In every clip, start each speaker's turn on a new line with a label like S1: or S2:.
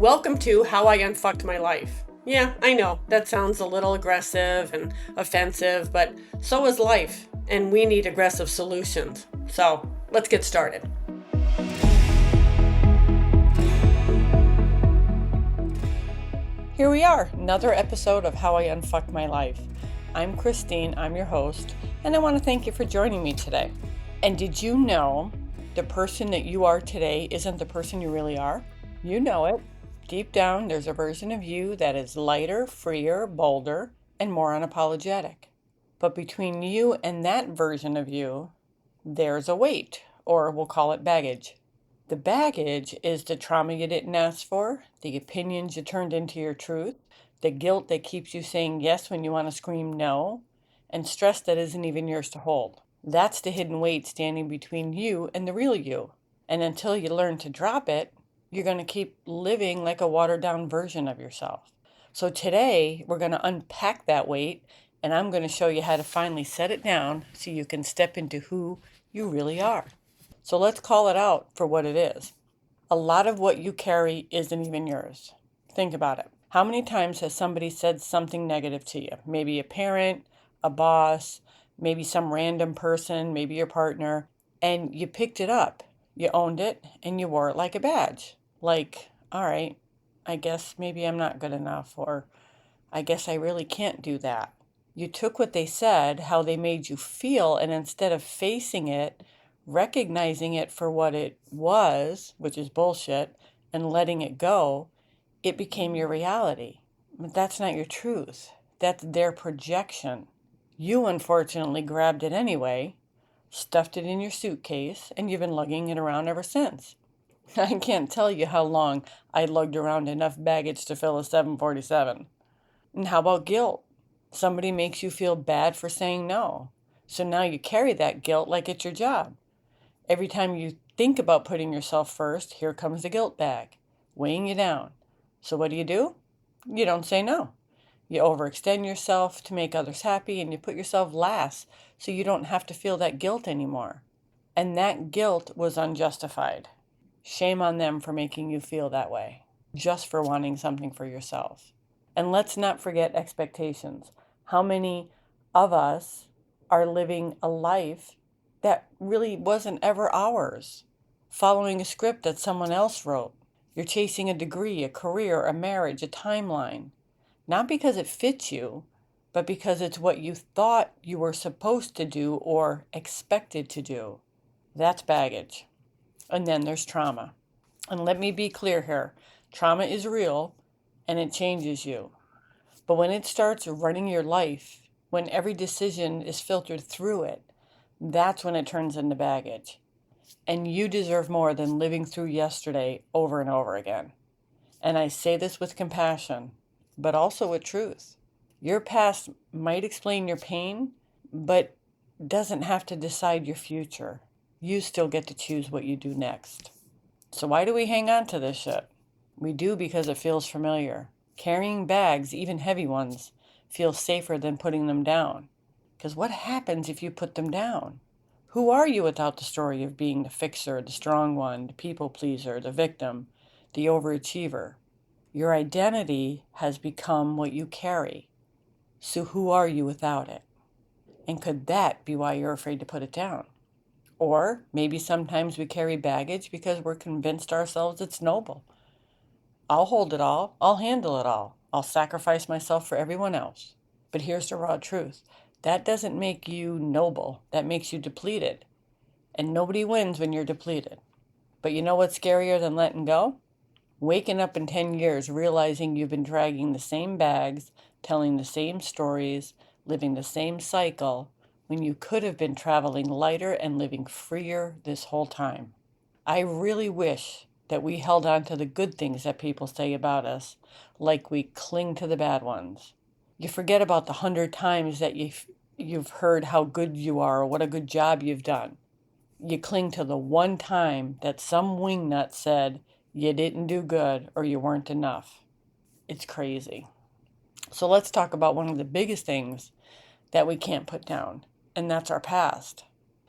S1: Welcome to How I Unfucked My Life. Yeah, I know, that sounds a little aggressive and offensive, but so is life, and we need aggressive solutions. So, let's get started. Here we are, another episode of How I Unfucked My Life. I'm Christine, I'm your host, and I want to thank you for joining me today. And did you know the person that you are today isn't the person you really are? You know it. Deep down, there's a version of you that is lighter, freer, bolder, and more unapologetic. But between you and that version of you, there's a weight, or we'll call it baggage. The baggage is the trauma you didn't ask for, the opinions you turned into your truth, the guilt that keeps you saying yes when you want to scream no, and stress that isn't even yours to hold. That's the hidden weight standing between you and the real you. And until you learn to drop it, you're going to keep living like a watered down version of yourself. So today, we're going to unpack that weight, and I'm going to show you how to finally set it down so you can step into who you really are. So let's call it out for what it is. A lot of what you carry isn't even yours. Think about it. How many times has somebody said something negative to you? Maybe a parent, a boss, maybe some random person, maybe your partner, and you picked it up, you owned it, and you wore it like a badge. Like, all right, I guess maybe I'm not good enough, or I guess I really can't do that. You took what they said, how they made you feel, and instead of facing it, recognizing it for what it was, which is bullshit, and letting it go, it became your reality. But that's not your truth. That's their projection. You unfortunately grabbed it anyway, stuffed it in your suitcase, and you've been lugging it around ever since. I can't tell you how long I lugged around enough baggage to fill a 747. And how about guilt? Somebody makes you feel bad for saying no. So now you carry that guilt like it's your job. Every time you think about putting yourself first, here comes the guilt bag, weighing you down. So what do? You don't say no. You overextend yourself to make others happy, and you put yourself last so you don't have to feel that guilt anymore. And that guilt was unjustified. Shame on them for making you feel that way, just for wanting something for yourself. And let's not forget expectations. How many of us are living a life that really wasn't ever ours, following a script that someone else wrote? You're chasing a degree, a career, a marriage, a timeline, not because it fits you, but because it's what you thought you were supposed to do or expected to do. That's baggage. And then there's trauma. And let me be clear here. Trauma is real and it changes you. But when it starts running your life, when every decision is filtered through it, that's when it turns into baggage. And you deserve more than living through yesterday over and over again. And I say this with compassion, but also with truth. Your past might explain your pain, but doesn't have to decide your future. You still get to choose what you do next. So why do we hang on to this shit? We do because it feels familiar. Carrying bags, even heavy ones, feels safer than putting them down. Because what happens if you put them down? Who are you without the story of being the fixer, the strong one, the people pleaser, the victim, the overachiever? Your identity has become what you carry. So who are you without it? And could that be why you're afraid to put it down? Or maybe sometimes we carry baggage because we're convinced ourselves it's noble. I'll hold it all. I'll handle it all. I'll sacrifice myself for everyone else. But here's the raw truth. That doesn't make you noble. That makes you depleted. And nobody wins when you're depleted. But you know what's scarier than letting go? Waking up in 10 years realizing you've been dragging the same bags, telling the same stories, living the same cycle, when you could have been traveling lighter and living freer this whole time. I really wish that we held on to the good things that people say about us, like we cling to the bad ones. You forget about the 100 times that you've heard how good you are or what a good job you've done. You cling to the one time that some wingnut said you didn't do good or you weren't enough. It's crazy. So let's talk about one of the biggest things that we can't put down, and that's our past.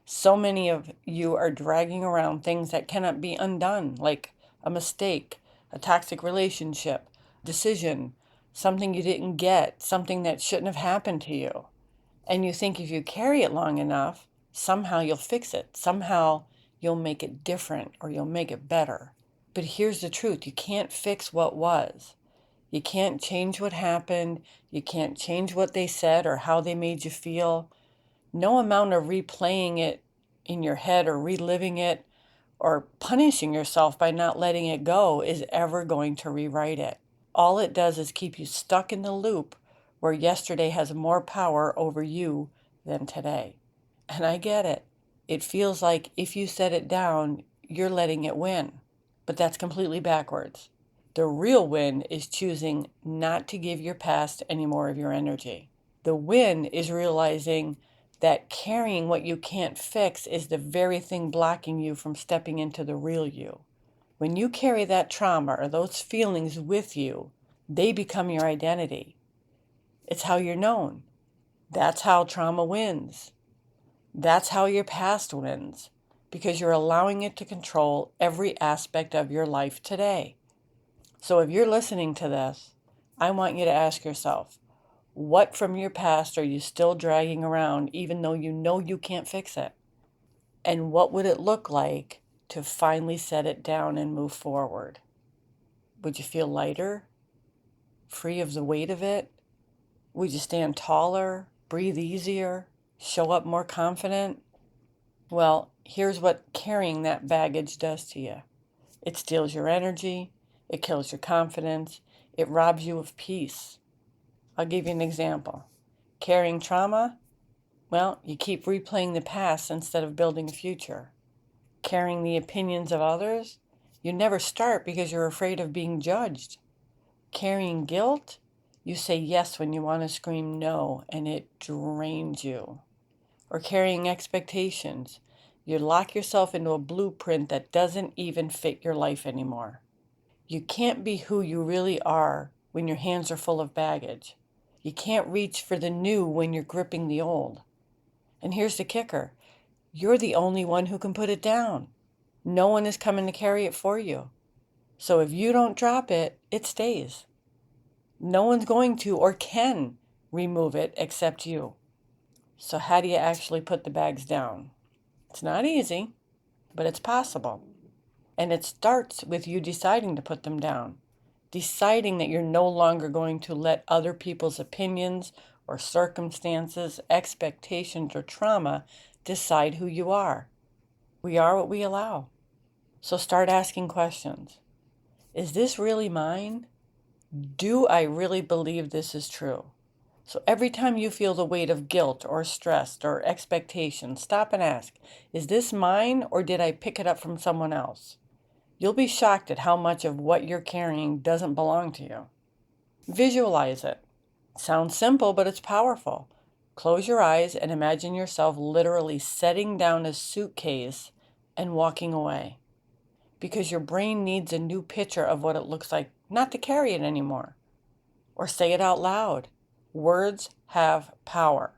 S1: So many of you are dragging around things that cannot be undone, like a mistake, a toxic relationship, decision, something you didn't get, something that shouldn't have happened to you. And you think if you carry it long enough, somehow you'll fix it. Somehow you'll make it different or you'll make it better. But here's the truth. You can't fix what was. You can't change what happened. You can't change what they said or how they made you feel. No amount of replaying it in your head or reliving it or punishing yourself by not letting it go is ever going to rewrite it. All it does is keep you stuck in the loop where yesterday has more power over you than today. And I get it. It feels like if you set it down, you're letting it win. But that's completely backwards. The real win is choosing not to give your past any more of your energy. The win is realizing that carrying what you can't fix is the very thing blocking you from stepping into the real you. When you carry that trauma or those feelings with you, they become your identity. It's how you're known. That's how trauma wins. That's how your past wins, because you're allowing it to control every aspect of your life today. So if you're listening to this, I want you to ask yourself, what from your past are you still dragging around even though you know you can't fix it? And what would it look like to finally set it down and move forward? Would you feel lighter? Free of the weight of it? Would you stand taller, breathe easier, show up more confident? Well, here's what carrying that baggage does to you. It steals your energy. It kills your confidence. It robs you of peace. I'll give you an example. Carrying trauma, well, you keep replaying the past instead of building a future. Carrying the opinions of others, you never start because you're afraid of being judged. Carrying guilt, you say yes when you want to scream no, and it drains you. Or carrying expectations, you lock yourself into a blueprint that doesn't even fit your life anymore. You can't be who you really are when your hands are full of baggage. You can't reach for the new when you're gripping the old. And here's the kicker. You're the only one who can put it down. No one is coming to carry it for you. So if you don't drop it, it stays. No one's going to or can remove it except you. So how do you actually put the bags down? It's not easy, but it's possible. And it starts with you deciding to put them down. Deciding that you're no longer going to let other people's opinions or circumstances, expectations, or trauma decide who you are. We are what we allow. So start asking questions. Is this really mine? Do I really believe this is true? So every time you feel the weight of guilt or stress or expectation, stop and ask, is this mine or did I pick it up from someone else? You'll be shocked at how much of what you're carrying doesn't belong to you. Visualize it. Sounds simple, but it's powerful. Close your eyes and imagine yourself literally setting down a suitcase and walking away. Because your brain needs a new picture of what it looks like not to carry it anymore. Or say it out loud. Words have power.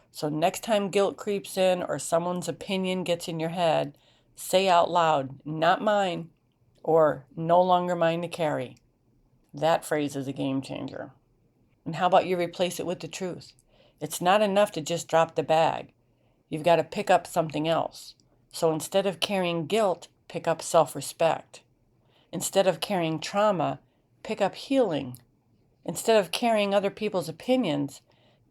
S1: So next time guilt creeps in or someone's opinion gets in your head, say out loud, not mine, or no longer mine to carry. That phrase is a game changer. And how about you replace it with the truth? It's not enough to just drop the bag. You've got to pick up something else. So instead of carrying guilt, pick up self-respect. Instead of carrying trauma, pick up healing. Instead of carrying other people's opinions,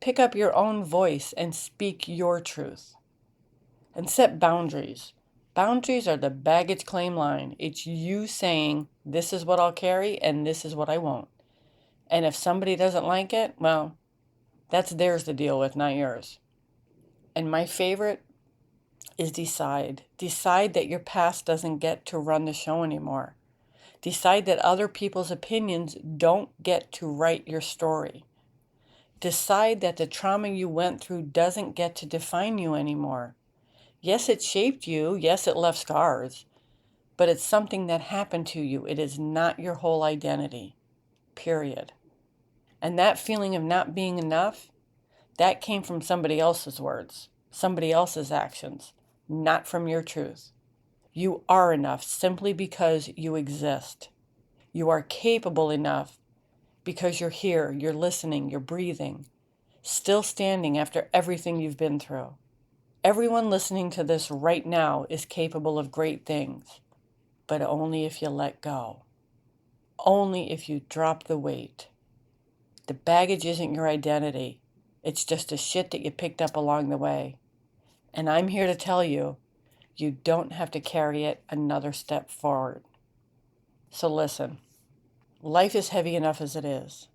S1: pick up your own voice and speak your truth. And set boundaries. Boundaries are the baggage claim line. It's you saying, this is what I'll carry and this is what I won't. And if somebody doesn't like it, well, that's theirs to deal with, not yours. And my favorite is decide. Decide that your past doesn't get to run the show anymore. Decide that other people's opinions don't get to write your story. Decide that the trauma you went through doesn't get to define you anymore. Yes, it shaped you. Yes, it left scars. But it's something that happened to you. It is not your whole identity. Period. And that feeling of not being enough, that came from somebody else's words, somebody else's actions, not from your truth. You are enough simply because you exist. You are capable enough because you're here, you're listening, you're breathing, still standing after everything you've been through. Everyone listening to this right now is capable of great things, but only if you let go. Only if you drop the weight. The baggage isn't your identity. It's just the shit that you picked up along the way. And I'm here to tell you, you don't have to carry it another step forward. So listen, life is heavy enough as it is.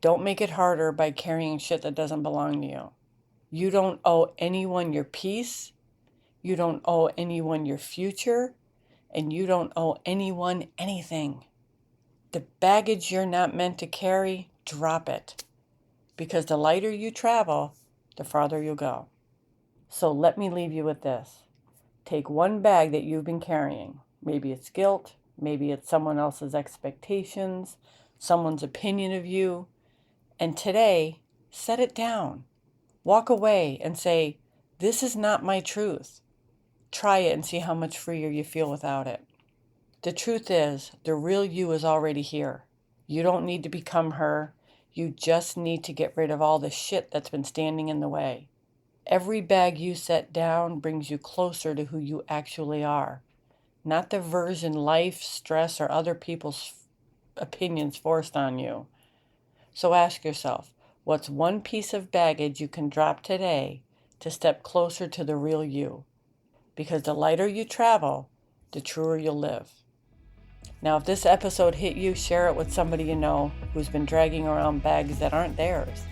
S1: Don't make it harder by carrying shit that doesn't belong to you. You don't owe anyone your peace. You don't owe anyone your future. And you don't owe anyone anything. The baggage you're not meant to carry, drop it. Because the lighter you travel, the farther you'll go. So let me leave you with this. Take one bag that you've been carrying. Maybe it's guilt. Maybe it's someone else's expectations, someone's opinion of you. And today, set it down. Walk away and say, this is not my truth. Try it and see how much freer you feel without it. The truth is, the real you is already here. You don't need to become her. You just need to get rid of all the shit that's been standing in the way. Every bag you set down brings you closer to who you actually are, not the version life, stress, or other people's opinions forced on you. So ask yourself, what's one piece of baggage you can drop today to step closer to the real you? Because the lighter you travel, the truer you'll live. Now, if this episode hit you, share it with somebody you know who's been dragging around bags that aren't theirs.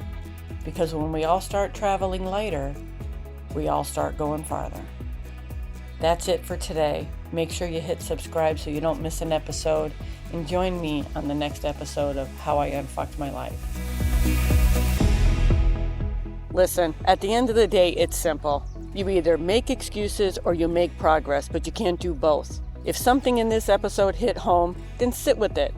S1: Because when we all start traveling lighter, we all start going farther. That's it for today. Make sure you hit subscribe so you don't miss an episode, and join me on the next episode of How I Unfucked My Life. Listen, at the end of the day, it's simple. You either make excuses or you make progress, but you can't do both. If something in this episode hit home, then sit with it.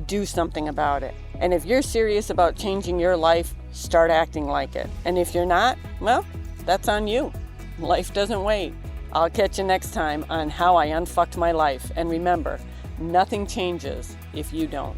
S1: Do something about it. And if you're serious about changing your life, start acting like it. And if you're not, well, that's on you. Life doesn't wait. I'll catch you next time on How I Unfucked My Life. And remember, nothing changes if you don't.